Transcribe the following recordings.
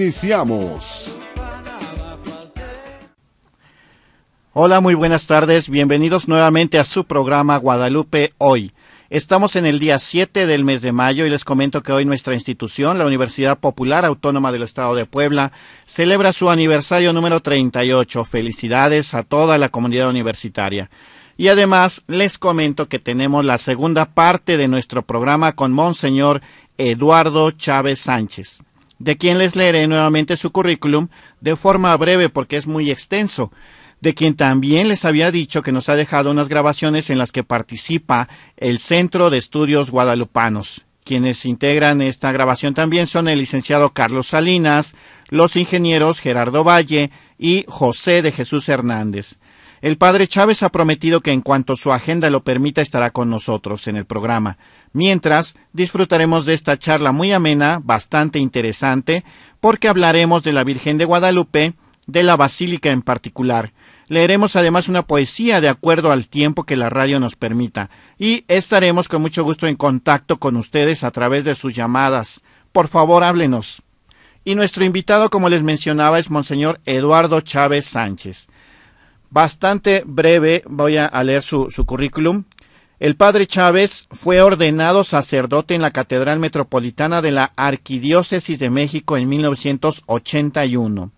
Iniciamos. Hola, muy buenas tardes. Bienvenidos nuevamente a su programa Guadalupe Hoy. Estamos en el día 7 del mes de mayo y les comento que hoy nuestra institución, la Universidad Popular Autónoma del Estado de Puebla, celebra su aniversario número 38. Felicidades a toda la comunidad universitaria. Y además les comento que tenemos la segunda parte de nuestro programa con Monseñor Eduardo Chávez Sánchez, de quien les leeré nuevamente su currículum de forma breve porque es muy extenso, de quien también les había dicho que nos ha dejado unas grabaciones en las que participa el Centro de Estudios Guadalupanos. Quienes integran esta grabación también son el licenciado Carlos Salinas, los ingenieros Gerardo Valle y José de Jesús Hernández. El padre Chávez ha prometido que en cuanto su agenda lo permita estará con nosotros en el programa. Mientras, disfrutaremos de esta charla muy amena, bastante interesante, porque hablaremos de la Virgen de Guadalupe, de la Basílica en particular. Leeremos además una poesía de acuerdo al tiempo que la radio nos permita y estaremos con mucho gusto en contacto con ustedes a través de sus llamadas. Por favor, háblenos. Y nuestro invitado, como les mencionaba, es Monseñor Eduardo Chávez Sánchez. Bastante breve voy a leer su currículum. El padre Chávez fue ordenado sacerdote en la Catedral Metropolitana de la Arquidiócesis de México en 1981.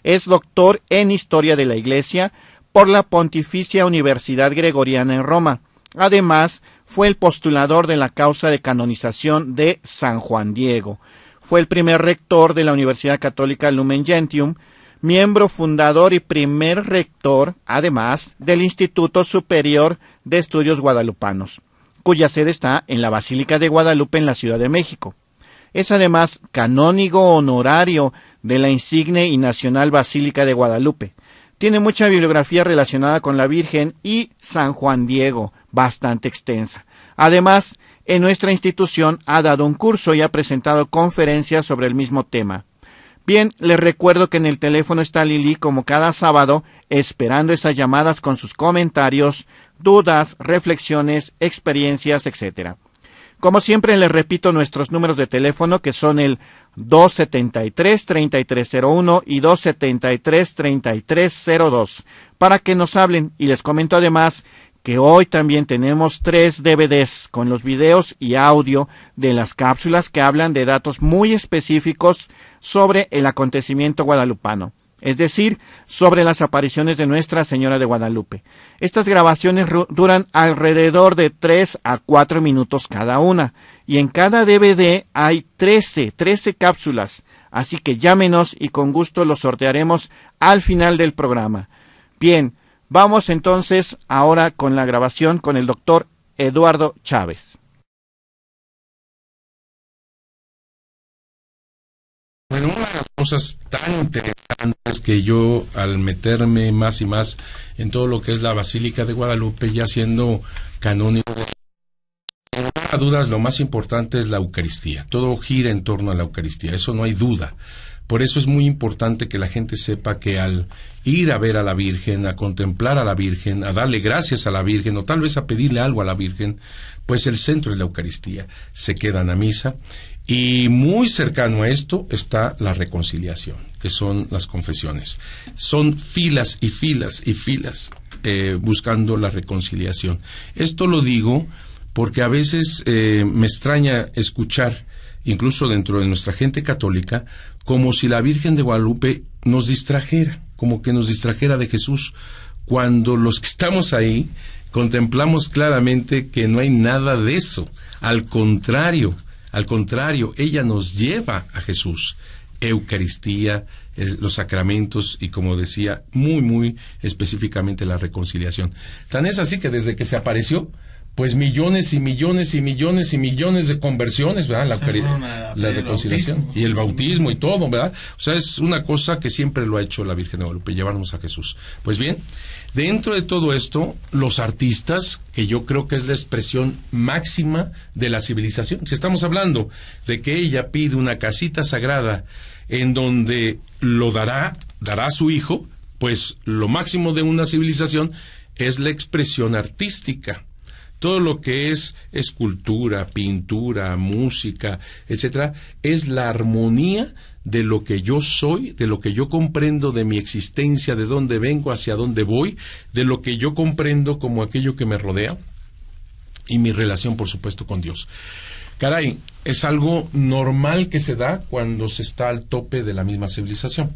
Es doctor en Historia de la Iglesia por la Pontificia Universidad Gregoriana en Roma. Además, fue el postulador de la causa de canonización de San Juan Diego. Fue el primer rector de la Universidad Católica Lumen Gentium, miembro fundador y primer rector, además, del Instituto Superior de Estudios Guadalupanos, cuya sede está en la Basílica de Guadalupe en la Ciudad de México. Es además canónigo honorario de la insigne y nacional Basílica de Guadalupe. Tiene mucha bibliografía relacionada con la Virgen y San Juan Diego, bastante extensa. Además, en nuestra institución ha dado un curso y ha presentado conferencias sobre el mismo tema. Bien, les recuerdo que en el teléfono está Lili como cada sábado, esperando esas llamadas con sus comentarios, dudas, reflexiones, experiencias, etc. Como siempre, les repito nuestros números de teléfono, que son el 273-3301 y 273-3302, para que nos hablen. Y les comento además que hoy también tenemos 3 DVDs con los videos y audio de las cápsulas que hablan de datos muy específicos sobre el acontecimiento guadalupano, es decir, sobre las apariciones de Nuestra Señora de Guadalupe. Estas grabaciones duran alrededor de 3 a 4 minutos cada una, y en cada DVD hay 13 cápsulas, así que llámenos y con gusto los sortearemos al final del programa. Bien, vamos entonces ahora con la grabación con el doctor Eduardo Chávez. Bueno, una de las cosas tan interesantes que yo, al meterme más y más en todo lo que es la Basílica de Guadalupe, ya siendo canónigo, sin lugar a dudas, lo más importante es la Eucaristía. Todo gira en torno a la Eucaristía, eso no hay duda. Por eso es muy importante que la gente sepa que al ir a ver a la Virgen, a contemplar a la Virgen, a darle gracias a la Virgen, o tal vez a pedirle algo a la Virgen, pues el centro es la Eucaristía. Se quedan a misa. Y muy cercano a esto está la reconciliación, que son las confesiones. Son filas y filas y filas buscando la reconciliación. Esto lo digo porque a veces me extraña escuchar, incluso dentro de nuestra gente católica, como si la Virgen de Guadalupe nos distrajera, como que nos distrajera de Jesús, cuando los que estamos ahí contemplamos claramente que no hay nada de eso. Al contrario, ella nos lleva a Jesús. Eucaristía, los sacramentos y, como decía, muy, muy específicamente la reconciliación. Tan es así que desde que se apareció, pues millones y millones y millones y millones de conversiones, ¿verdad? La reconciliación y el bautismo y todo, ¿verdad? O sea, es una cosa que siempre lo ha hecho la Virgen de Guadalupe, llevarnos a Jesús. Pues bien, dentro de todo esto, los artistas, que yo creo que es la expresión máxima de la civilización. Si estamos hablando de que ella pide una casita sagrada en donde lo dará a su hijo, pues lo máximo de una civilización es la expresión artística. Todo lo que es escultura, pintura, música, etcétera, es la armonía de lo que yo soy, de lo que yo comprendo de mi existencia, de dónde vengo, hacia dónde voy, de lo que yo comprendo como aquello que me rodea y mi relación, por supuesto, con Dios. Caray, es algo normal que se da cuando se está al tope de la misma civilización.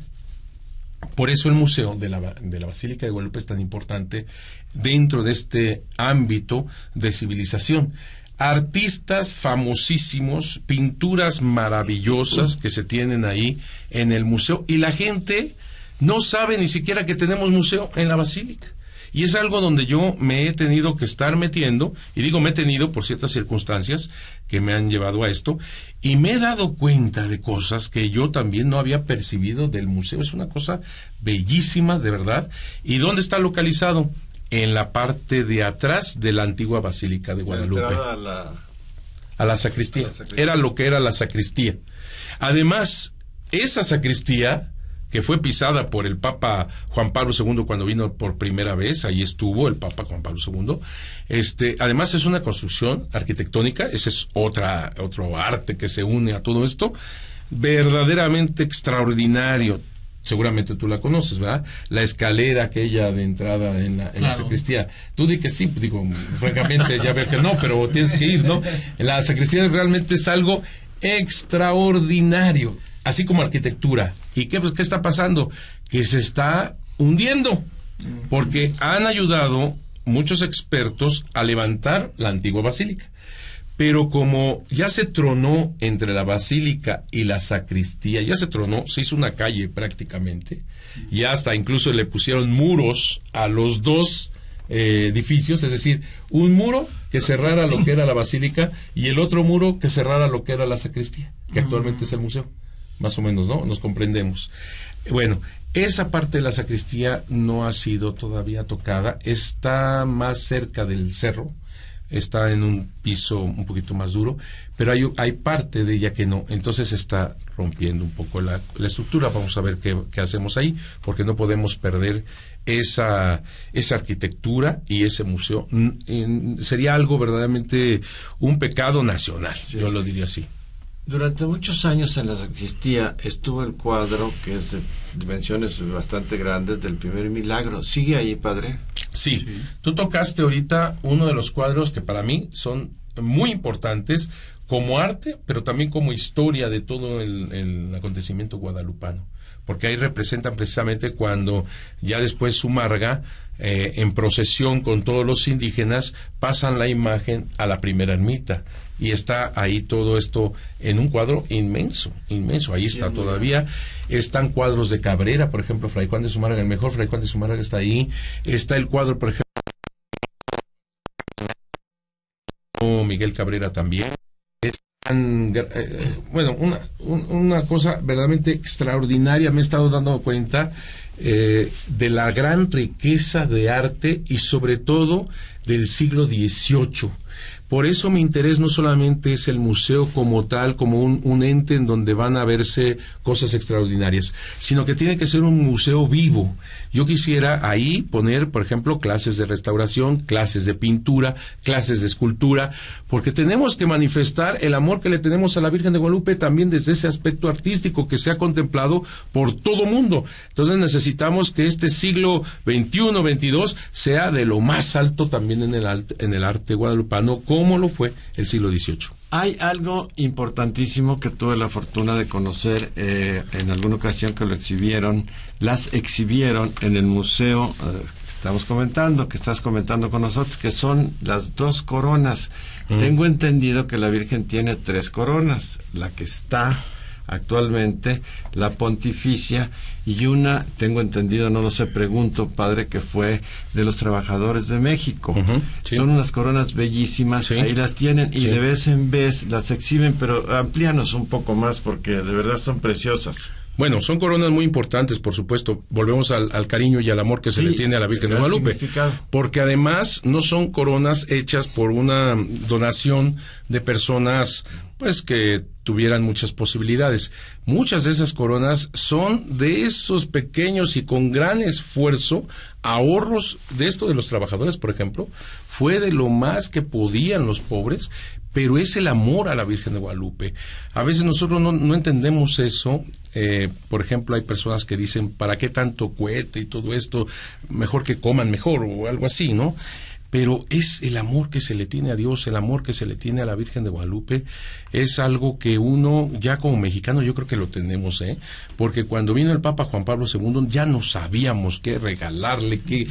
Por eso el Museo de la Basílica de Guadalupe es tan importante dentro de este ámbito de civilización. Artistas famosísimos, pinturas maravillosas que se tienen ahí en el museo, y la gente no sabe ni siquiera que tenemos museo en la Basílica. Y es algo donde yo me he tenido que estar metiendo, y digo me he tenido por ciertas circunstancias que me han llevado a esto, y me he dado cuenta de cosas que yo también no había percibido del museo. Es una cosa bellísima, de verdad. ¿Y dónde está localizado? En la parte de atrás de la antigua Basílica de Guadalupe. A la sacristía. Era lo que era la sacristía. Además, esa sacristía, que fue pisada por el Papa Juan Pablo II cuando vino por primera vez, ahí estuvo el Papa Juan Pablo II, además es una construcción arquitectónica, ese es otro arte que se une a todo esto, verdaderamente extraordinario. Seguramente tú la conoces, ¿verdad? La escalera aquella de entrada en la sacristía. Tú di que sí, digo, francamente ya veo que no, pero tienes que ir, ¿no? La sacristía realmente es algo extraordinario, así como arquitectura. ¿Y qué está pasando? Que se está hundiendo, porque han ayudado muchos expertos a levantar la antigua basílica. Pero como ya se tronó entre la basílica y la sacristía, ya se tronó, se hizo una calle prácticamente, y hasta incluso le pusieron muros a los dos edificios, es decir, un muro que cerrara lo que era la basílica y el otro muro que cerrara lo que era la sacristía, que actualmente es el museo, más o menos, ¿no? Nos comprendemos. Bueno, esa parte de la sacristía no ha sido todavía tocada, está más cerca del cerro, está en un piso un poquito más duro, pero hay parte de ella que no, entonces está rompiendo un poco la estructura. Vamos a ver qué hacemos ahí, porque no podemos perder esa arquitectura y ese museo. Sería algo verdaderamente un pecado nacional, yo lo diría así. Durante muchos años en la sacristía estuvo el cuadro, que es de dimensiones bastante grandes, del primer milagro. ¿Sigue ahí, padre? Sí, tú tocaste ahorita uno de los cuadros que para mí son muy importantes como arte, pero también como historia de todo el acontecimiento guadalupano, porque ahí representan precisamente cuando ya después Zumárraga, en procesión con todos los indígenas, pasan la imagen a la primera ermita, y está ahí todo esto en un cuadro inmenso, ahí está todavía. Están cuadros de Cabrera, por ejemplo, Fray Juan de Zumárraga, el mejor Fray Juan de Zumárraga está ahí. Está el cuadro, por ejemplo, Miguel Cabrera también. Bueno, una cosa verdaderamente extraordinaria. Me he estado dando cuenta de la gran riqueza de arte y sobre todo del siglo XVIII. Por eso mi interés no solamente es el museo como tal, como un ente en donde van a verse cosas extraordinarias, sino que tiene que ser un museo vivo. Yo quisiera ahí poner, por ejemplo, clases de restauración, clases de pintura, clases de escultura, porque tenemos que manifestar el amor que le tenemos a la Virgen de Guadalupe también desde ese aspecto artístico que se ha contemplado por todo mundo. Entonces necesitamos que este siglo XXI, XXII sea de lo más alto también en el arte guadalupano, como lo fue el siglo XVIII. Hay algo importantísimo que tuve la fortuna de conocer en alguna ocasión, que las exhibieron en el museo que estás comentando con nosotros, que son las dos coronas. Tengo entendido que la Virgen tiene 3 coronas, la que está actualmente, la pontificia, y una, tengo entendido, no lo sé, pregunto, padre, que fue de los trabajadores de México. Sí. Son unas coronas bellísimas, sí. Ahí las tienen, y sí, de vez en vez las exhiben, pero amplíanos un poco más, porque de verdad son preciosas. Bueno, son coronas muy importantes, por supuesto. Volvemos al cariño y al amor que se le tiene a la Virgen de Guadalupe. Porque además no son coronas hechas por una donación de personas pues que tuvieran muchas posibilidades. Muchas de esas coronas son de esos pequeños y con gran esfuerzo ahorros de los trabajadores, por ejemplo. Fue de lo más que podían los pobres, pero es el amor a la Virgen de Guadalupe. A veces nosotros no entendemos eso. Por ejemplo, hay personas que dicen, ¿para qué tanto cohete y todo esto? Mejor que coman mejor o algo así, ¿no? Pero es el amor que se le tiene a Dios, el amor que se le tiene a la Virgen de Guadalupe, es algo que uno, ya como mexicano, yo creo que lo tenemos, porque cuando vino el Papa Juan Pablo II, ya no sabíamos qué regalarle, que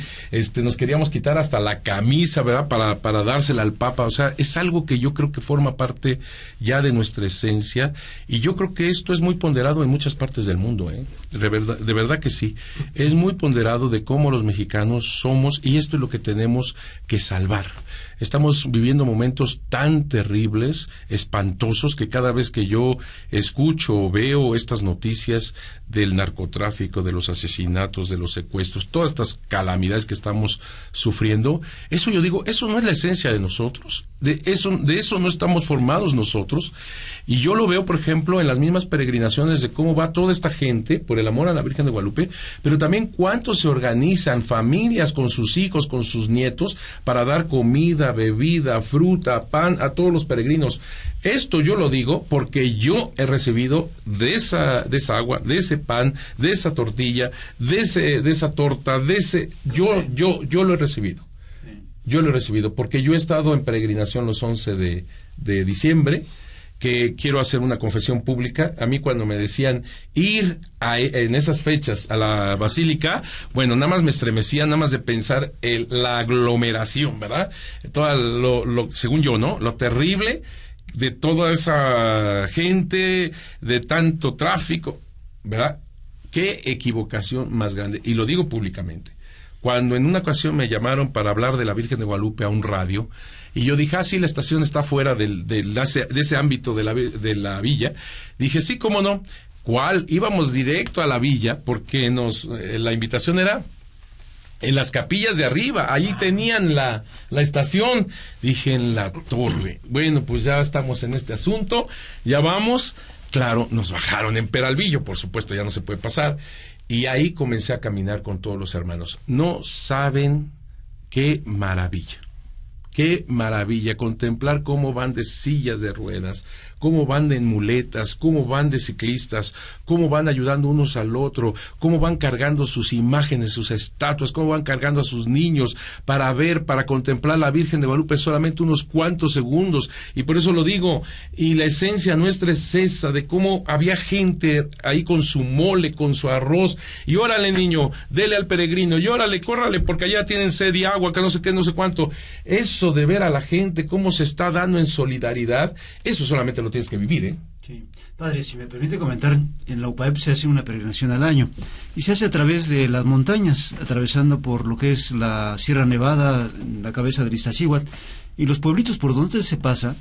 nos queríamos quitar hasta la camisa, ¿verdad?, para dársela al Papa. O sea, es algo que yo creo que forma parte ya de nuestra esencia, y yo creo que esto es muy ponderado en muchas partes del mundo, de verdad que sí, es muy ponderado de cómo los mexicanos somos, y esto es lo que tenemos que salvar. Estamos viviendo momentos tan terribles, espantosos, que cada vez que yo escucho o veo estas noticias del narcotráfico, de los asesinatos, de los secuestros, todas estas calamidades que estamos sufriendo, eso yo digo, eso no es la esencia de nosotros, de eso no estamos formados nosotros. Y yo lo veo, por ejemplo, en las mismas peregrinaciones de cómo va toda esta gente por el amor a la Virgen de Guadalupe, pero también cuántos se organizan, familias con sus hijos, con sus nietos, para dar comida, bebida, fruta, pan a todos los peregrinos. Esto yo lo digo porque yo he recibido de esa agua, de ese pan, de esa tortilla, de esa torta, yo lo he recibido. Yo lo he recibido porque yo he estado en peregrinación los 11 de diciembre, que quiero hacer una confesión pública. A mí, cuando me decían ir en esas fechas a la basílica, bueno, nada más me estremecía, nada más de pensar la aglomeración, ¿verdad? Según yo, ¿no?, lo terrible de toda esa gente, de tanto tráfico, ¿verdad? Qué equivocación más grande, y lo digo públicamente. Cuando en una ocasión me llamaron para hablar de la Virgen de Guadalupe a un radio, y yo dije, sí, la estación está fuera de ese ámbito de la villa. Dije, sí, cómo no. ¿Cuál? Íbamos directo a la villa, porque la invitación era en las capillas de arriba, allí tenían la estación. Dije, en la torre. Bueno, pues ya estamos en este asunto, ya vamos. Claro, nos bajaron en Peralvillo, por supuesto, ya no se puede pasar. Y ahí comencé a caminar con todos los hermanos. No saben qué maravilla. Qué maravilla contemplar cómo van de sillas de ruedas, cómo van en muletas, cómo van de ciclistas, cómo van ayudando unos al otro, cómo van cargando sus imágenes, sus estatuas, cómo van cargando a sus niños para contemplar la Virgen de Guadalupe solamente unos cuantos segundos. Y por eso lo digo, y la esencia nuestra es esa, de cómo había gente ahí con su mole, con su arroz, y órale, niño, dele al peregrino, y órale, córrale, porque allá tienen sed y agua, que no sé qué, no sé cuánto. Eso de ver a la gente cómo se está dando en solidaridad, eso solamente lo tienes que vivir, Sí. Padre, si me permite comentar, en la UPAEP se hace una peregrinación al año, y se hace a través de las montañas, atravesando por lo que es la Sierra Nevada, la cabeza del Iztaccíhuatl, y los pueblitos por donde se pasa,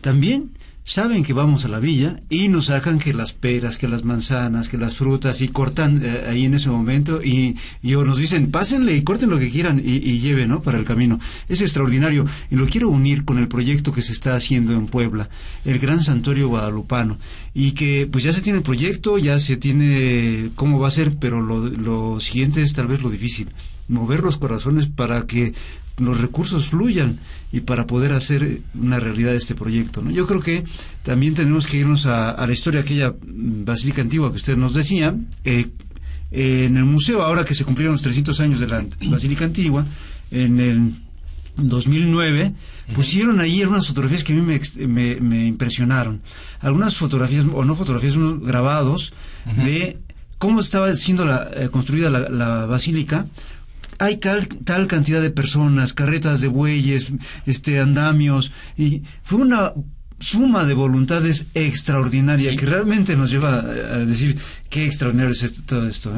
también saben que vamos a la villa y nos sacan que las peras, que las manzanas, que las frutas, y cortan ahí en ese momento, y nos dicen, pásenle y corten lo que quieran y lleven, ¿no?, para el camino. Es extraordinario, y lo quiero unir con el proyecto que se está haciendo en Puebla, el Gran Santuario Guadalupano, y que pues ya se tiene el proyecto, ya se tiene cómo va a ser, pero lo siguiente es tal vez lo difícil, mover los corazones para que los recursos fluyan y para poder hacer una realidad este proyecto, ¿no? Yo creo que también tenemos que irnos a la historia, aquella basílica antigua que usted nos decía, en el museo, ahora que se cumplieron los 300 años de la basílica antigua, en el 2009, pusieron ahí unas fotografías que a mí me impresionaron. Algunas fotografías, o no fotografías, unos grabados de cómo estaba siendo construida la basílica. Hay tal cantidad de personas, carretas de bueyes, andamios, y fue una suma de voluntades extraordinaria, sí, que realmente nos lleva a decir qué extraordinario es todo esto,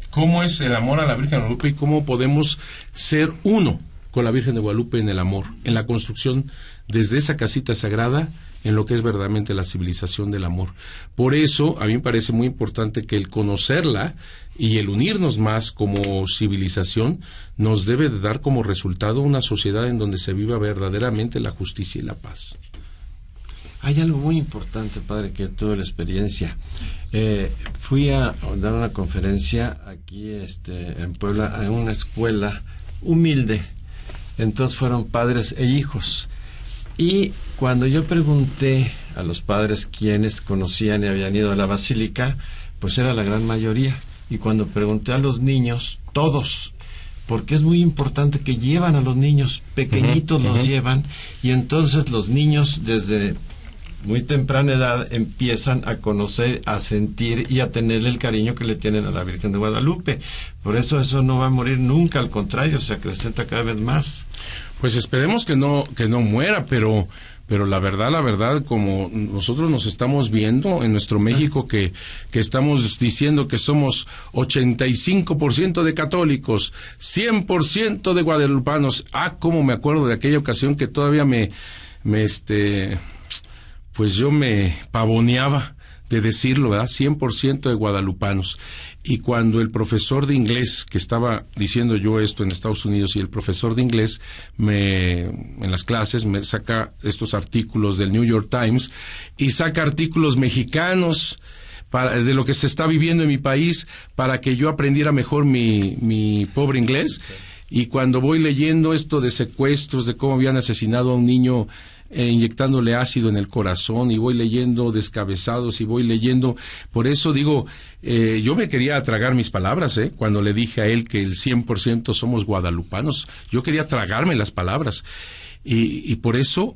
¿Cómo es el amor a la Virgen de Guadalupe y cómo podemos ser uno con la Virgen de Guadalupe en el amor, en la construcción desde esa casita sagrada, en lo que es verdaderamente la civilización del amor? Por eso, a mí me parece muy importante que el conocerla y el unirnos más como civilización nos debe de dar como resultado una sociedad en donde se viva verdaderamente la justicia y la paz. Hay algo muy importante, padre, que tuve la experiencia. Fui a dar una conferencia aquí en Puebla, en una escuela humilde. Entonces fueron padres e hijos. Y Cuando yo pregunté a los padres quiénes conocían y habían ido a la basílica, pues era la gran mayoría. Y cuando pregunté a los niños, todos, porque es muy importante que llevan a los niños, pequeñitos los llevan, y entonces los niños desde muy temprana edad empiezan a conocer, a sentir y a tener el cariño que le tienen a la Virgen de Guadalupe. Por eso no va a morir nunca, al contrario, se acrecenta cada vez más. Pues esperemos que no muera, pero la verdad, como nosotros nos estamos viendo en nuestro México, que estamos diciendo que somos 85% de católicos, 100% de guadalupanos. Cómo me acuerdo de aquella ocasión que todavía pues yo me pavoneaba de decirlo, ¿verdad? 100% de guadalupanos. Y cuando el profesor de inglés, que estaba diciendo yo esto en Estados Unidos, y el profesor de inglés en las clases me saca estos artículos del New York Times y saca artículos mexicanos de lo que se está viviendo en mi país para que yo aprendiera mejor mi pobre inglés. Y cuando voy leyendo esto de secuestros, de cómo habían asesinado a un niño inyectándole ácido en el corazón, y voy leyendo descabezados, y voy leyendo, por eso digo, yo me quería tragar mis palabras, cuando le dije a él que el 100% somos guadalupanos, yo quería tragarme las palabras, y por eso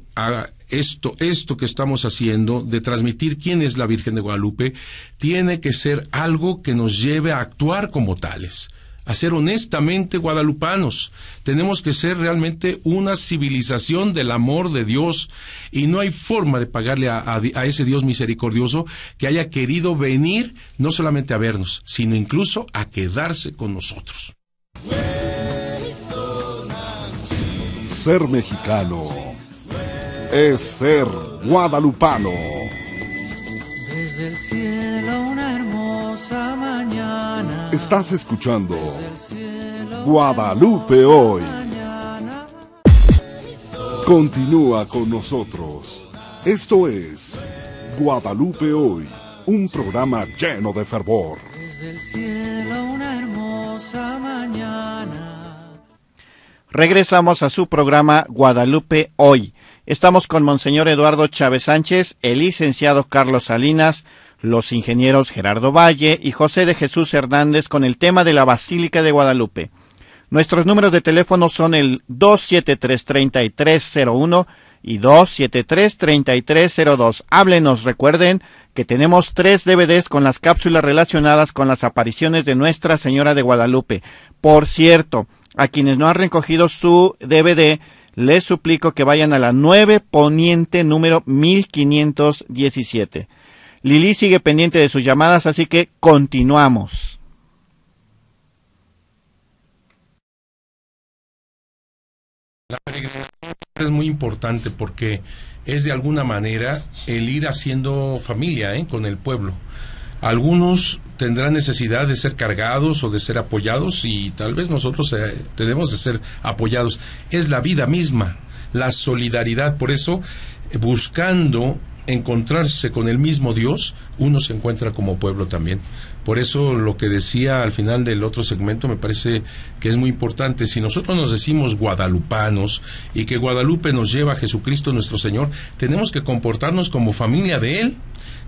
esto que estamos haciendo, de transmitir quién es la Virgen de Guadalupe, tiene que ser algo que nos lleve a actuar como tales, a ser honestamente guadalupanos. Tenemos que ser realmente una civilización del amor de Dios, y no hay forma de pagarle a ese Dios misericordioso que haya querido venir no solamente a vernos, sino incluso a quedarse con nosotros. Ser mexicano es ser guadalupano. Desde el cielo una hermosa mañana. Estás escuchando Guadalupe Hoy. Continúa con nosotros. Esto es Guadalupe Hoy, un programa lleno de fervor. Desde el cielo una hermosa mañana. Regresamos a su programa Guadalupe Hoy. Estamos con Monseñor Eduardo Chávez Sánchez, el licenciado Carlos Salinas, los ingenieros Gerardo Valle y José de Jesús Hernández con el tema de la Basílica de Guadalupe. Nuestros números de teléfono son el 273-3301 y 273-3302. Háblenos, recuerden que tenemos 3 DVDs con las cápsulas relacionadas con las apariciones de Nuestra Señora de Guadalupe. Por cierto, a quienes no han recogido su DVD, les suplico que vayan a la 9 Poniente número 1517. Lili sigue pendiente de sus llamadas, así que continuamos. La peregrinación es muy importante porque es de alguna manera el ir haciendo familia con el pueblo. Algunos tendrán necesidad de ser cargados o de ser apoyados, y tal vez nosotros tenemos de ser apoyados. Es la vida misma, la solidaridad. Por eso, buscando encontrarse con el mismo Dios, uno se encuentra como pueblo también. Por eso lo que decía al final del otro segmento me parece que es muy importante. Si nosotros nos decimos guadalupanos y que Guadalupe nos lleva a Jesucristo nuestro Señor, tenemos que comportarnos como familia de Él.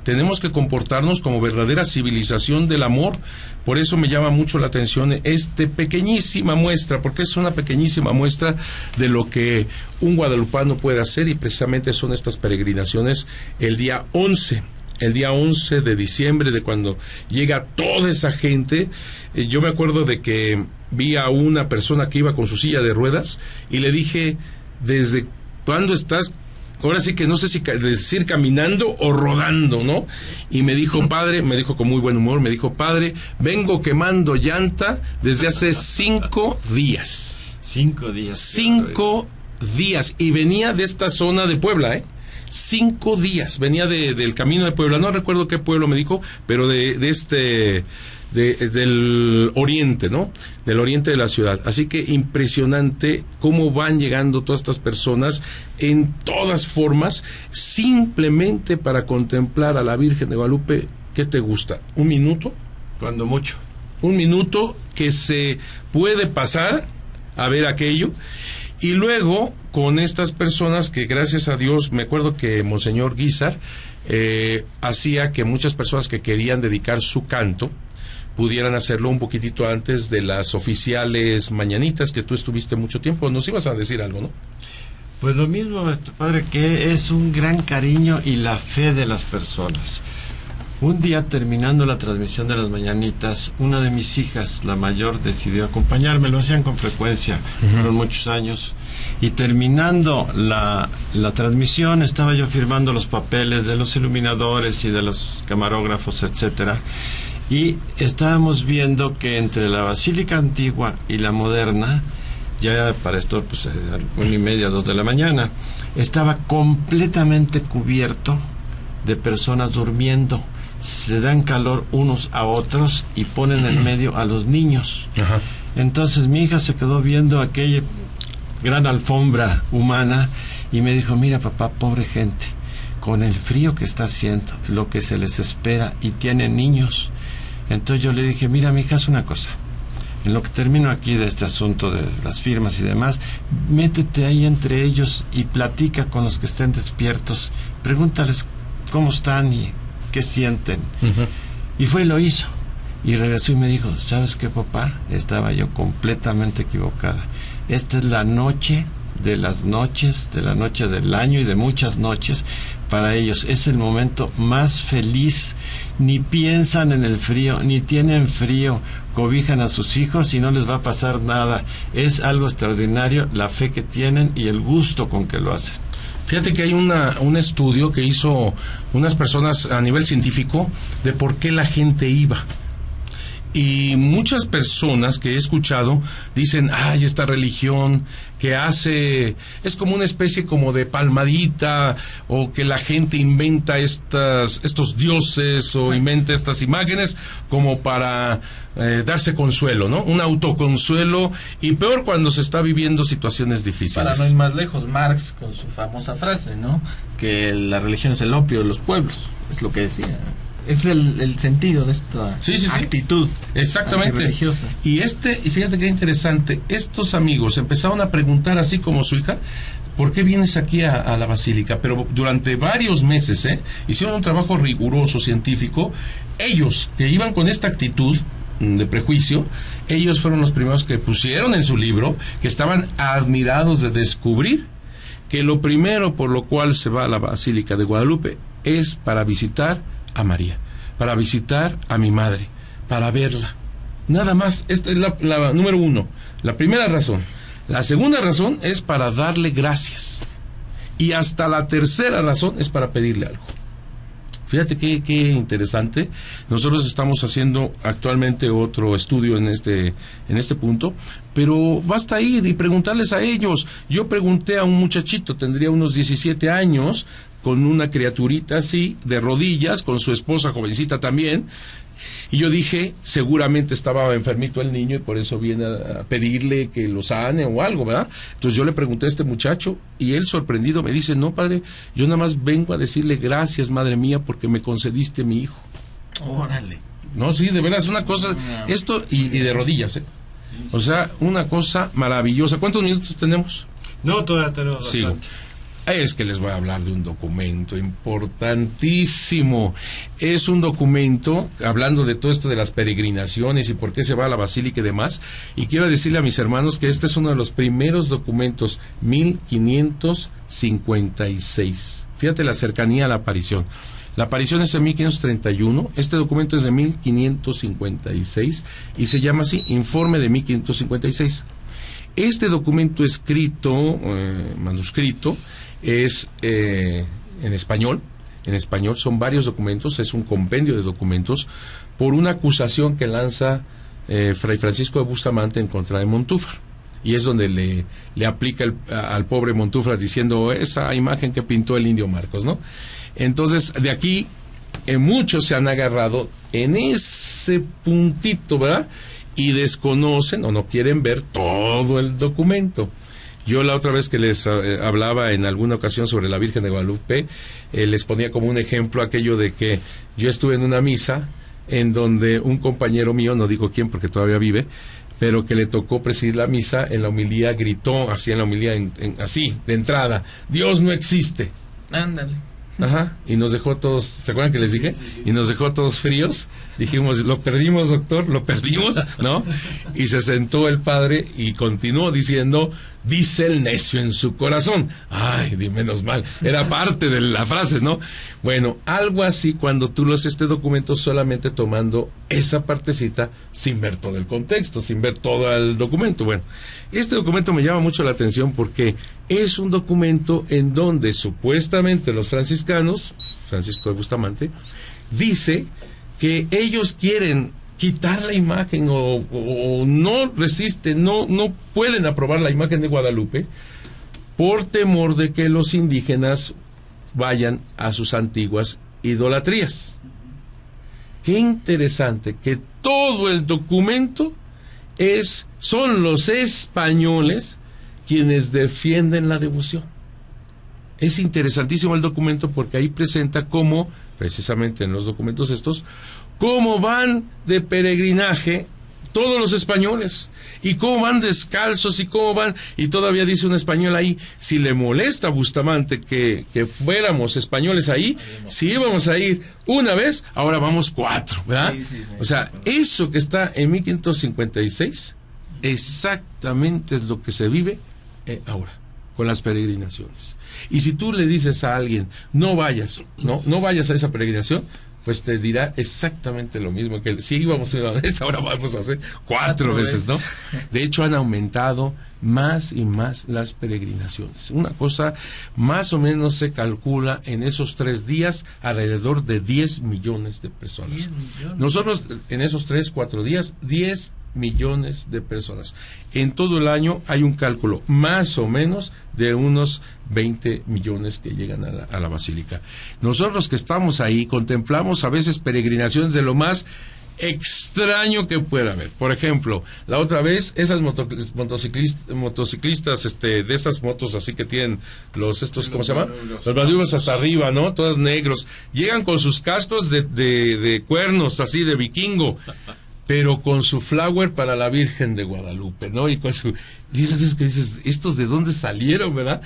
Tenemos que comportarnos como verdadera civilización del amor. Por eso me llama mucho la atención pequeñísima muestra, porque es una pequeñísima muestra de lo que un guadalupano puede hacer, y precisamente son estas peregrinaciones el día 11 de diciembre, de cuando llega toda esa gente. Yo me acuerdo de que vi a una persona que iba con su silla de ruedas y le dije, ¿desde cuándo estás? Ahora sí que no sé si decir caminando o rodando, ¿no? Y me dijo, padre, me dijo con muy buen humor, me dijo, padre, vengo quemando llanta desde hace 5 días. 5 días. 5 días. Y venía de esta zona de Puebla, 5 días. Venía del camino de Puebla. No recuerdo qué pueblo me dijo, pero del oriente, ¿no? Del oriente de la ciudad. Así que impresionante cómo van llegando todas estas personas en todas formas, simplemente para contemplar a la Virgen de Guadalupe. ¿Qué te gusta? ¿1 minuto? Cuando mucho. 1 minuto que se puede pasar a ver aquello. Y luego, con estas personas que, gracias a Dios, me acuerdo que Monseñor Guízar hacía que muchas personas que querían dedicar su canto pudieran hacerlo un poquitito antes de las oficiales mañanitas, que tú estuviste mucho tiempo. Nos ibas a decir algo, ¿no? Pues lo mismo, padre, que es un gran cariño y la fe de las personas. Un día, terminando la transmisión de las mañanitas, una de mis hijas, la mayor, decidió acompañarme. Lo hacían con frecuencia, fueron muchos años. Y terminando la transmisión, estaba yo firmando los papeles de los iluminadores y de los camarógrafos, etcétera. Y estábamos viendo que entre la Basílica Antigua y la Moderna, ya para esto, pues, 1:30, 2 de la mañana, estaba completamente cubierto de personas durmiendo. Se dan calor unos a otros y ponen en medio a los niños. Ajá. Entonces mi hija se quedó viendo aquella gran alfombra humana y me dijo: mira, papá, pobre gente, con el frío que está haciendo, lo que se les espera, y tienen niños. Entonces yo le dije: mira, mi hija, haz una cosa, en lo que termino aquí de este asunto de las firmas y demás, métete ahí entre ellos y platica con los que estén despiertos, pregúntales cómo están y qué sienten. Y fue y lo hizo, y regresó y me dijo: ¿sabes qué, papá? Estaba yo completamente equivocada. Esta es la noche de las noches, de la noche del año y de muchas noches. Para ellos es el momento más feliz. Ni piensan en el frío, ni tienen frío, cobijan a sus hijos y no les va a pasar nada. Es algo extraordinario la fe que tienen y el gusto con que lo hacen. Fíjate que hay un estudio que hizo unas personas a nivel científico de por qué la gente iba. Y muchas personas que he escuchado dicen: ay, esta religión que hace, es como una especie como de palmadita, o que la gente inventa estos dioses o inventa estas imágenes como para darse consuelo, ¿no? Un autoconsuelo, y peor cuando se está viviendo situaciones difíciles. Para no ir más lejos, Marx con su famosa frase, ¿no? Que la religión es el opio de los pueblos, es lo que decía. Es el sentido de esta actitud. Exactamente. Religiosa. Y fíjate qué interesante, estos amigos empezaron a preguntar, así como su hija: ¿por qué vienes aquí a la basílica? Pero durante varios meses, hicieron un trabajo riguroso, científico. Ellos, que iban con esta actitud de prejuicio, ellos fueron los primeros que pusieron en su libro que estaban admirados de descubrir que lo primero por lo cual se va a la Basílica de Guadalupe es para visitar a María, para visitar a mi madre, para verla. Nada más. Esta es la número 1, la primera razón. La segunda razón es para darle gracias. Y hasta la tercera razón es para pedirle algo. Fíjate qué interesante. Nosotros estamos haciendo actualmente otro estudio en este punto, pero basta ir y preguntarles a ellos. Yo pregunté a un muchachito, tendría unos 17 años, con una criaturita así, de rodillas, con su esposa jovencita también, y yo dije: seguramente estaba enfermito el niño y por eso viene a pedirle que lo sane o algo, ¿verdad? Entonces yo le pregunté a este muchacho y él, sorprendido, me dice: no, padre, yo nada más vengo a decirle gracias, madre mía, porque me concediste mi hijo. Órale. No, sí, de verdad es una cosa, esto y de rodillas, o sea, una cosa maravillosa. ¿Cuántos minutos tenemos? No, todavía tenemos. Sigo. Bastante. Es que les voy a hablar de un documento importantísimo. Es un documento, hablando de todo esto de las peregrinaciones y por qué se va a la basílica y demás, y quiero decirle a mis hermanos que este es uno de los primeros documentos, 1556. Fíjate la cercanía a la aparición. La aparición es de 1531, este documento es de 1556 y se llama así, Informe de 1556. Este documento escrito, manuscrito, es en español. En español son varios documentos, es un compendio de documentos por una acusación que lanza Fray Francisco de Bustamante en contra de Montúfar. Y es donde le aplica al pobre Montúfar diciendo esa imagen que pintó el indio Marcos, ¿no? Entonces, de aquí muchos se han agarrado en ese puntito, ¿verdad? Y desconocen o no quieren ver todo el documento. Yo la otra vez que les hablaba en alguna ocasión sobre la Virgen de Guadalupe, les ponía como un ejemplo aquello de que yo estuve en una misa en donde un compañero mío, no digo quién porque todavía vive, pero que le tocó presidir la misa. En la homilía gritó, así en la homilía, así, de entrada, Dios no existe. Ándale. Ajá, y nos dejó todos, ¿se acuerdan que les dije? Sí. Y nos dejó todos fríos. Dijimos, lo perdimos, doctor, lo perdimos, ¿no? Y se sentó el padre y continuó diciendo, dice el necio en su corazón. Ay, di menos mal, era parte de la frase, ¿no? Bueno, algo así cuando tú lees este documento solamente tomando esa partecita sin ver todo el contexto, sin ver todo el documento. Bueno, este documento me llama mucho la atención porque es un documento en donde supuestamente los franciscanos, Francisco de Bustamante, dice que ellos quieren quitar la imagen o no resisten, no pueden aprobar la imagen de Guadalupe por temor de que los indígenas vayan a sus antiguas idolatrías. Qué interesante que todo el documento son los españoles quienes defienden la devoción. Es interesantísimo el documento porque ahí presenta cómo, precisamente en los documentos estos, cómo van de peregrinaje todos los españoles, y cómo van descalzos, y cómo van, y todavía dice un español ahí, si le molesta a Bustamante que fuéramos españoles ahí, si íbamos a ir una vez, ahora vamos 4, ¿verdad? Sí. O sea, eso que está en 1556, exactamente es lo que se vive ahora, con las peregrinaciones. Y si tú le dices a alguien, no vayas a esa peregrinación, pues te dirá exactamente lo mismo, que si íbamos una vez, ahora vamos a hacer 4 veces, ¿no? De hecho, han aumentado más y más las peregrinaciones. Una cosa, más o menos se calcula en esos 3 días alrededor de 10 millones de personas. 10 millones. Nosotros en esos 3-4 días, 10 millones de personas. En todo el año hay un cálculo más o menos de unos 20 millones que llegan a la basílica. Nosotros que estamos ahí contemplamos a veces peregrinaciones de lo más extraño que pueda haber. Por ejemplo, la otra vez esas motociclistas de estas motos así que tienen ¿cómo se llama? Los bandidos hasta arriba, ¿no? Todos negros. Llegan con sus cascos de cuernos así de vikingo, pero con su flower para la Virgen de Guadalupe, ¿no? Y con su... dices, ¿estos de dónde salieron, verdad?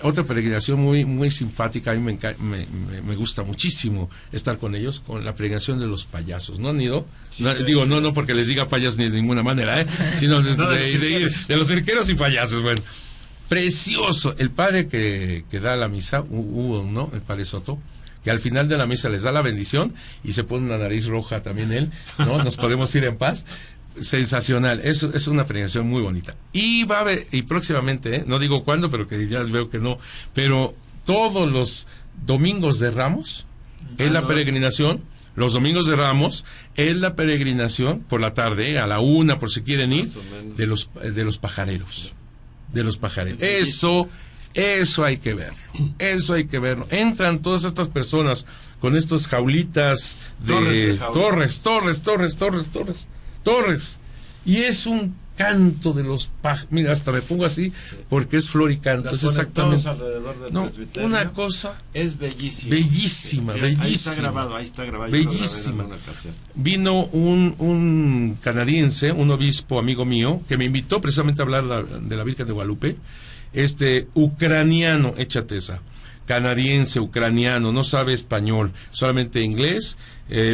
Otra peregrinación muy muy simpática, a mí me gusta muchísimo estar con ellos, con la peregrinación de los payasos. ¿No han ido? Sí, no porque les diga payas ni de ninguna manera, sino de los cirqueros y payasos. Bueno, precioso. El padre que da la misa, Hugo, ¿no? El padre Soto, que al final de la misa les da la bendición y se pone una nariz roja también él, ¿no? Nos podemos ir en paz. Sensacional, es una peregrinación muy bonita. Y va a haber, y próximamente, no digo cuándo, pero que ya veo que no, pero todos los domingos de Ramos es la peregrinación. Los domingos de Ramos es la peregrinación por la tarde, a la 1, por si quieren ir, de los pajareros. De los pajareros. Eso hay que verlo. Eso hay que verlo. Entran todas estas personas con estas jaulitas de torres. Y es un canto de los pájaros. Mira, hasta me pongo así porque es flor y canto. Es exactamente. Alrededor del una cosa. Es bellísima. Bellísima. Ahí está grabado. Bellísima. Vino un canadiense, un obispo amigo mío, que me invitó precisamente a hablar de la Virgen de Guadalupe. Ucraniano, échate esa. Canadiense, ucraniano, no sabe español, solamente inglés,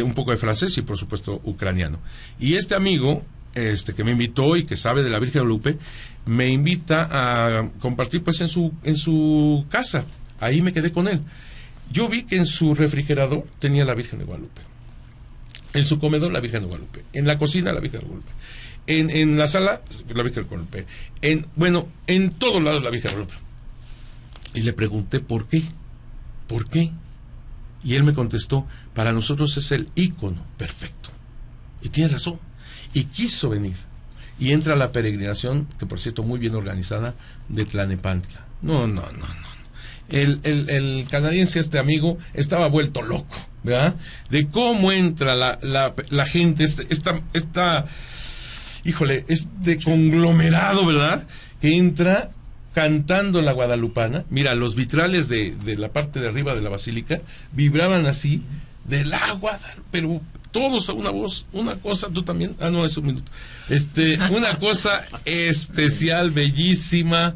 un poco de francés y por supuesto ucraniano. Y este amigo, que me invitó y que sabe de la Virgen de Guadalupe, me invita a compartir pues en su casa. Ahí me quedé con él. Yo vi que en su refrigerador tenía la Virgen de Guadalupe, en su comedor la Virgen de Guadalupe, en la cocina la Virgen de Guadalupe, en la sala la Virgen de Guadalupe, en todos lados la Virgen de Guadalupe. Y le pregunté ¿por qué? Y él me contestó, para nosotros es el ícono perfecto. Y tiene razón. Y quiso venir. Y entra a la peregrinación, que por cierto muy bien organizada, de Tlalnepantla. No. El canadiense, amigo, estaba vuelto loco, ¿verdad? De cómo entra la gente, este conglomerado, ¿verdad? Que entra cantando la guadalupana. Mira, los vitrales de la parte de arriba de la basílica vibraban así del agua, pero todos a una voz, una cosa, tú también, no, es un minuto, una cosa especial, bellísima,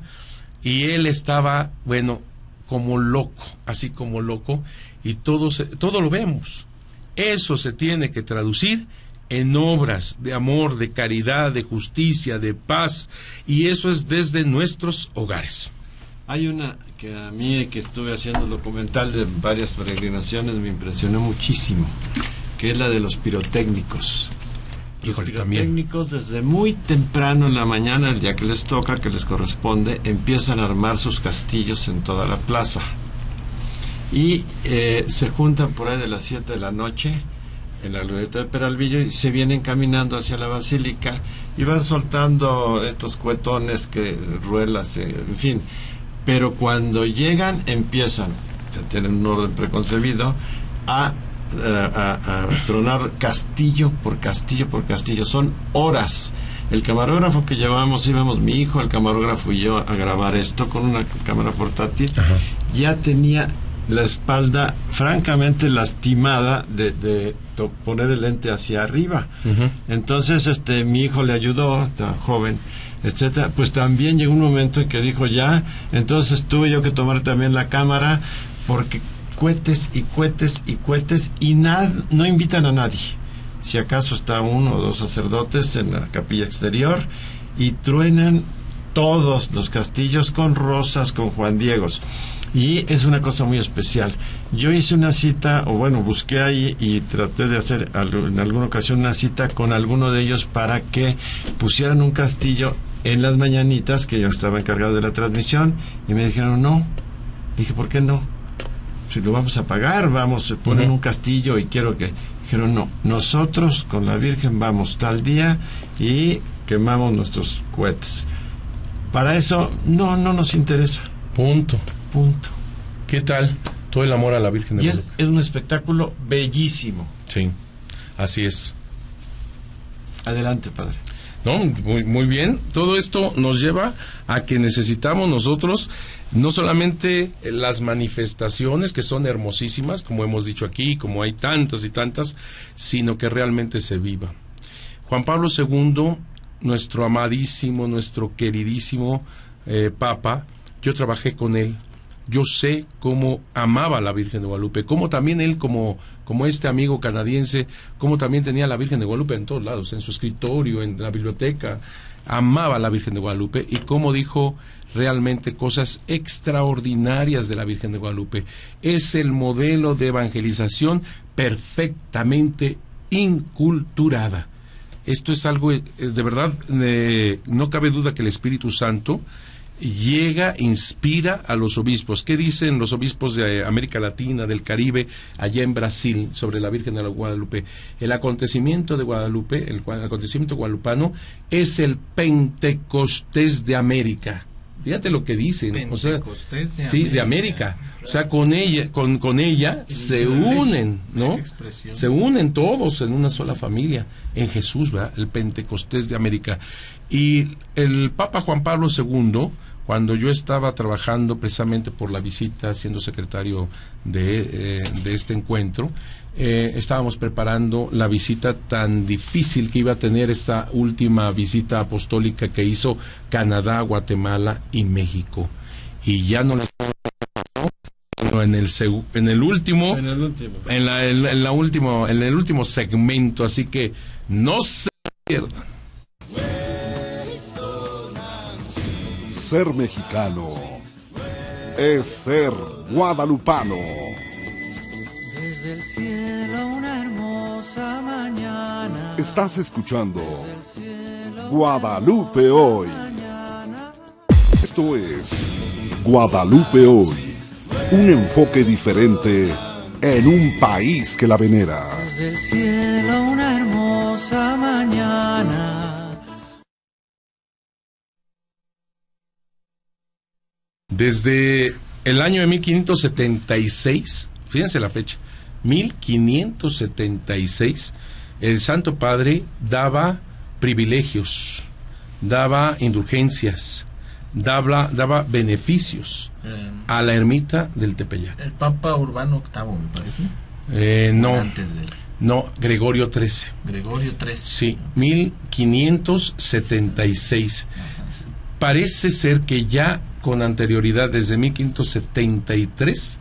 y él estaba, bueno, como loco, así como loco, y todo lo vemos. Eso se tiene que traducir en obras de amor, de caridad, de justicia, de paz, y eso es desde nuestros hogares. Hay una que a mí, que estuve haciendo documental de varias peregrinaciones, me impresionó muchísimo, que es la de los pirotécnicos. Híjole, Los pirotécnicos desde muy temprano en la mañana, el día que les toca, que les corresponde, empiezan a armar sus castillos en toda la plaza. Y se juntan por ahí de las 7 de la noche en la glorieta de Peralvillo y se vienen caminando hacia la basílica y van soltando estos cuetones, ruelas, en fin. Pero cuando llegan empiezan, ya tienen un orden preconcebido, a tronar castillo por castillo por castillo. Son horas. El camarógrafo que íbamos mi hijo, el camarógrafo y yo, a grabar esto con una cámara portátil. Ajá. Ya tenía la espalda francamente lastimada de poner el lente hacia arriba. Uh-huh. Entonces mi hijo le ayudó, tan joven, etcétera. Pues también llegó un momento en que dijo ya, entonces tuve yo que tomar también la cámara, porque cohetes y cohetes y cohetes, y no invitan a nadie. Si acaso está 1 o 2 sacerdotes en la capilla exterior, y truenan todos los castillos con rosas, con Juan Diegos. Y es una cosa muy especial. Yo hice una cita, o bueno, busqué ahí y traté de hacer en alguna ocasión una cita con alguno de ellos para que pusieran un castillo en las mañanitas, que yo estaba encargado de la transmisión, y me dijeron no. Dije, ¿por qué no? Si lo vamos a pagar, se ponen un castillo y quiero que... Dijeron, no, nosotros con la Virgen vamos tal día y quemamos nuestros cohetes. Para eso no nos interesa. Punto. ¿Qué tal? Todo el amor a la Virgen de Guadalupe. Es un espectáculo bellísimo. Sí, así es. Adelante, padre. No, muy bien. Todo esto nos lleva a que necesitamos nosotros no solamente las manifestaciones, que son hermosísimas, como hemos dicho aquí, como hay tantas y tantas, sino que realmente se viva. Juan Pablo II, nuestro amadísimo, nuestro queridísimo Papa, yo trabajé con él. Yo sé cómo amaba a la Virgen de Guadalupe, cómo también él, como este amigo canadiense, cómo también tenía a la Virgen de Guadalupe en todos lados, en su escritorio, en la biblioteca, amaba a la Virgen de Guadalupe, y cómo dijo realmente cosas extraordinarias de la Virgen de Guadalupe. Es el modelo de evangelización perfectamente inculturada. Esto es algo, de verdad, no cabe duda que el Espíritu Santo llega, inspira a los obispos. ¿Qué dicen los obispos de América Latina, del Caribe, allá en Brasil, sobre la Virgen de Guadalupe? El acontecimiento de Guadalupe, el acontecimiento guadalupano, es el Pentecostés de América. Fíjate lo que dicen. Pentecostés de América. O sea, con ella se unen, ¿no? Se unen todos en una sola familia, en Jesús, ¿verdad? El Pentecostés de América. Y el Papa Juan Pablo II, cuando yo estaba trabajando precisamente por la visita, siendo secretario de este encuentro, estábamos preparando la visita tan difícil que iba a tener esta última visita apostólica que hizo Canadá, Guatemala y México. Y ya no les en el último segmento, así que no se pierdan. Ser mexicano es ser guadalupano. Desde el cielo una hermosa mañana. Estás escuchando Guadalupe Hoy. Esto es Guadalupe Hoy. Un enfoque diferente en un país que la venera. Desde el cielo una hermosa mañana. Desde el año de 1576, fíjense la fecha, 1576, el Santo Padre daba privilegios, daba indulgencias, daba beneficios a la ermita del Tepeyac. El Papa Urbano VIII, me parece. No. Antes de... No, Gregorio XIII. Gregorio XIII. Sí, 1576. Parece ser que ya con anterioridad, desde 1573,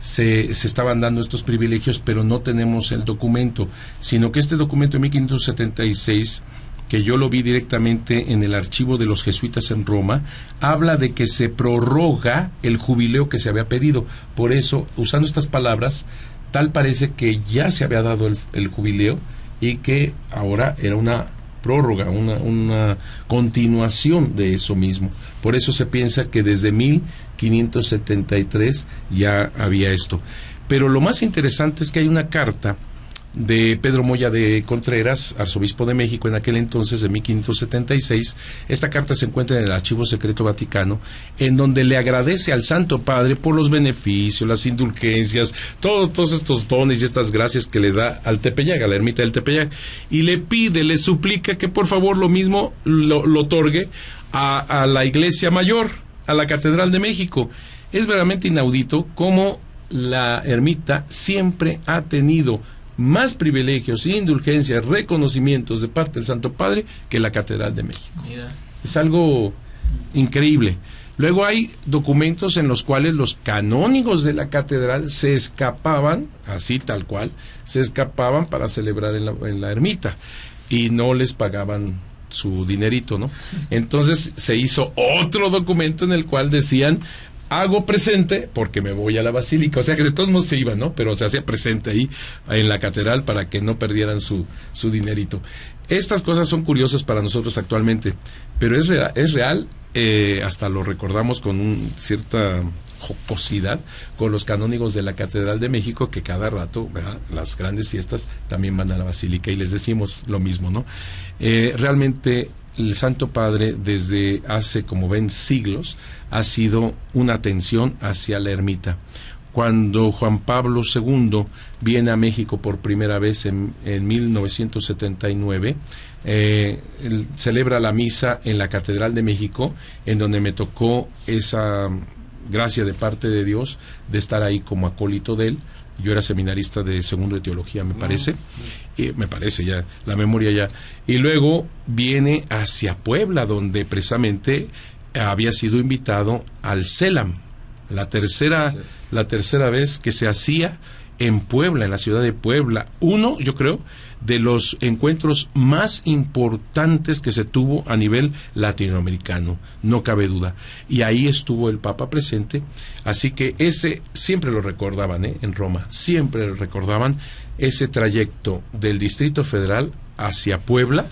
se estaban dando estos privilegios, pero no tenemos el documento, sino que este documento de 1576, que yo lo vi directamente en el archivo de los jesuitas en Roma, habla de que se prorroga el jubileo que se había pedido. Por eso, usando estas palabras, tal parece que ya se había dado el jubileo y que ahora era una prórroga, una continuación de eso mismo. Por eso se piensa que desde 1573 ya había esto. Pero lo más interesante es que hay una carta de Pedro Moya de Contreras, arzobispo de México en aquel entonces, de 1576. Esta carta se encuentra en el Archivo Secreto Vaticano, en donde le agradece al Santo Padre por los beneficios, las indulgencias, todos estos dones y estas gracias que le da al Tepeyac, a la ermita del Tepeyac, y le pide, le suplica que por favor lo mismo lo otorgue a la Iglesia Mayor, a la Catedral de México. Es verdaderamente inaudito cómo la ermita siempre ha tenido más privilegios, indulgencias, reconocimientos de parte del Santo Padre que la Catedral de México. Mira. Es algo increíble. Luego hay documentos en los cuales los canónigos de la catedral se escapaban, así tal cual, se escapaban para celebrar en la ermita y no les pagaban su dinerito, ¿no? Entonces se hizo otro documento en el cual decían: hago presente porque me voy a la basílica. O sea que de todos modos se iban, ¿no? Pero se hacía presente ahí en la catedral para que no perdieran su dinerito. Estas cosas son curiosas para nosotros actualmente, pero es real, hasta lo recordamos con cierta jocosidad con los canónigos de la Catedral de México, que cada rato, ¿verdad?, las grandes fiestas también van a la basílica y les decimos lo mismo, ¿no? Realmente el Santo Padre, desde hace, como ven, siglos, ha sido una atención hacia la ermita. Cuando Juan Pablo II viene a México por primera vez en 1979, celebra la misa en la Catedral de México, en donde me tocó esa gracia de parte de Dios de estar ahí como acólito de él. Yo era seminarista de segundo de teología, me parece, ya, la memoria ya. Y luego viene hacia Puebla, donde precisamente había sido invitado al CELAM, la tercera vez que se hacía en Puebla, en la ciudad de Puebla. Uno, yo creo, de los encuentros más importantes que se tuvo a nivel latinoamericano, no cabe duda. Y ahí estuvo el Papa presente, así que ese siempre lo recordaban, en Roma, siempre lo recordaban, ese trayecto del Distrito Federal hacia Puebla,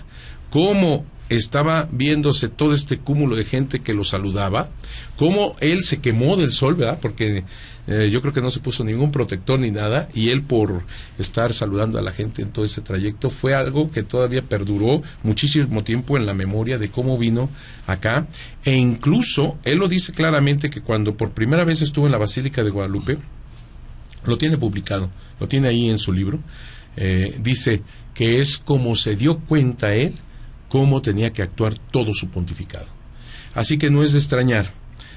cómo estaba viéndose todo este cúmulo de gente que lo saludaba, cómo él se quemó del sol, ¿verdad? Porque yo creo que no se puso ningún protector ni nada, y él, por estar saludando a la gente en todo ese trayecto, fue algo que todavía perduró muchísimo tiempo en la memoria de cómo vino acá. E incluso él lo dice claramente, que cuando por primera vez estuvo en la Basílica de Guadalupe, lo tiene publicado, lo tiene ahí en su libro, dice que es como se dio cuenta él cómo tenía que actuar todo su pontificado. Así que no es de extrañar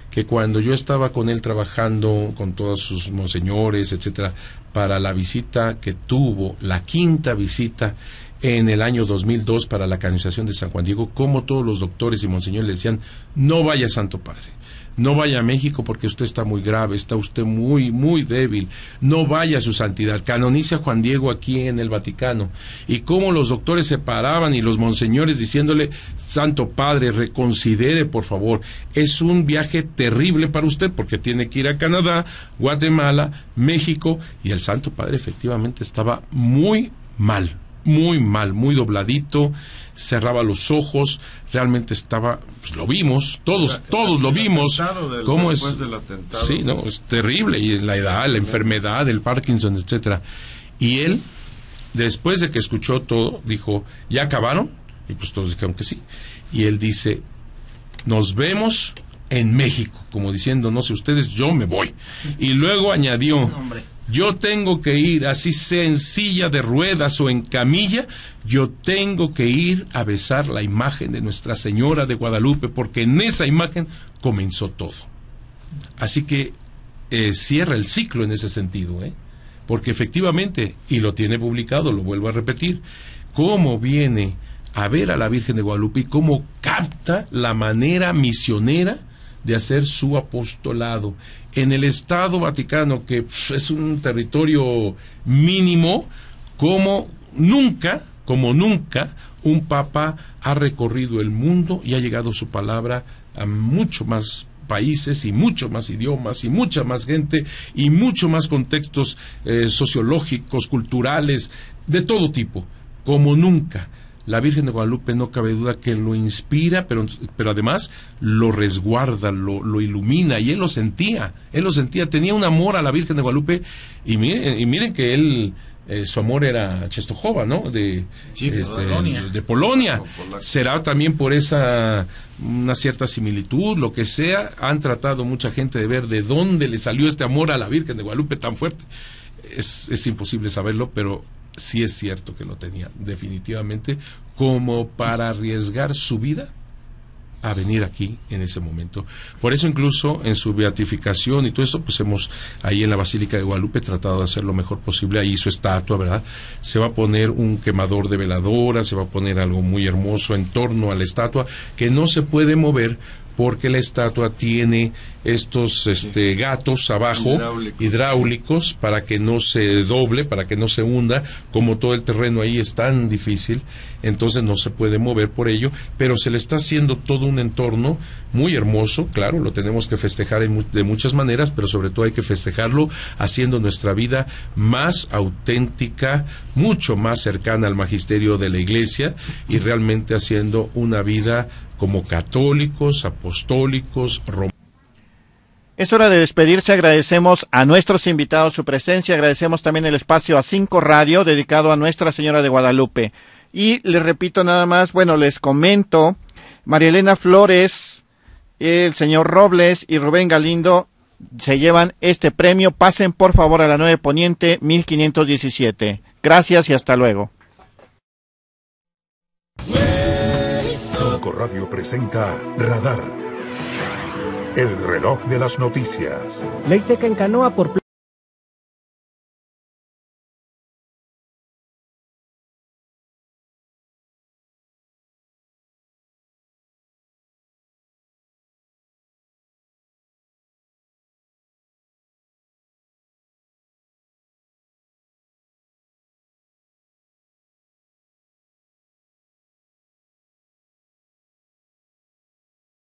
que cuando yo estaba con él trabajando con todos sus monseñores, etcétera, para la visita que tuvo, la quinta visita en el año 2002 para la canonización de San Juan Diego, como todos los doctores y monseñores le decían: no vaya, Santo Padre, no vaya a México porque usted está muy grave, está usted muy, muy débil, no vaya a su santidad, canonice a Juan Diego aquí en el Vaticano. Y cómo los doctores se paraban y los monseñores diciéndole: Santo Padre, reconsidere por favor, es un viaje terrible para usted porque tiene que ir a Canadá, Guatemala, México. Y el Santo Padre efectivamente estaba muy mal, muy dobladito, cerraba los ojos, realmente estaba, pues lo vimos, todos lo vimos. ¿Cómo es? Del atentado. Sí, no, es terrible, y la edad, la enfermedad, el Parkinson, etcétera. Y él, después de que escuchó todo, dijo: ¿ya acabaron? Y pues todos dijeron que sí. Y él dice: nos vemos en México, como diciendo: no sé ustedes, yo me voy. Y luego añadió: yo tengo que ir, así sea en silla de ruedas o en camilla, yo tengo que ir a besar la imagen de Nuestra Señora de Guadalupe, porque en esa imagen comenzó todo. Así que cierra el ciclo en ese sentido, porque efectivamente, y lo tiene publicado, lo vuelvo a repetir, cómo viene a ver a la Virgen de Guadalupe y cómo capta la manera misionera de hacer su apostolado en el Estado Vaticano, que es un territorio mínimo, como nunca un papa ha recorrido el mundo y ha llegado su palabra a mucho más países y mucho más idiomas y mucha más gente y mucho más contextos sociológicos, culturales, de todo tipo, como nunca. La Virgen de Guadalupe no cabe duda que lo inspira, pero además lo resguarda, lo ilumina, y él lo sentía, tenía un amor a la Virgen de Guadalupe, y miren que él, su amor era Częstochowa, ¿no? De Polonia. Será también por una cierta similitud, lo que sea. Han tratado mucha gente de ver de dónde le salió este amor a la Virgen de Guadalupe tan fuerte. Es imposible saberlo, pero sí es cierto que lo tenía, definitivamente, como para arriesgar su vida a venir aquí en ese momento. Por eso incluso en su beatificación y todo eso, pues hemos ahí en la Basílica de Guadalupe tratado de hacer lo mejor posible. Ahí su estatua, ¿verdad? Se va a poner un quemador de veladoras, se va a poner algo muy hermoso en torno a la estatua, que no se puede mover porque la estatua tiene estos gatos abajo, hidráulicos, para que no se doble, para que no se hunda. Como todo el terreno ahí es tan difícil, entonces no se puede mover por ello, pero se le está haciendo todo un entorno muy hermoso. Claro, lo tenemos que festejar de muchas maneras, pero sobre todo hay que festejarlo haciendo nuestra vida más auténtica, mucho más cercana al magisterio de la Iglesia, y realmente haciendo una vida como católicos, apostólicos, romanos. Es hora de despedirse. Agradecemos a nuestros invitados su presencia, agradecemos también el espacio a 5 Radio dedicado a Nuestra Señora de Guadalupe. Y les repito nada más, les comento, María Elena Flores, el señor Robles y Rubén Galindo se llevan este premio. Pasen por favor a la 9 Poniente 1517. Gracias y hasta luego. Radio presenta Radar, el reloj de las noticias. Ley seca en Canoa por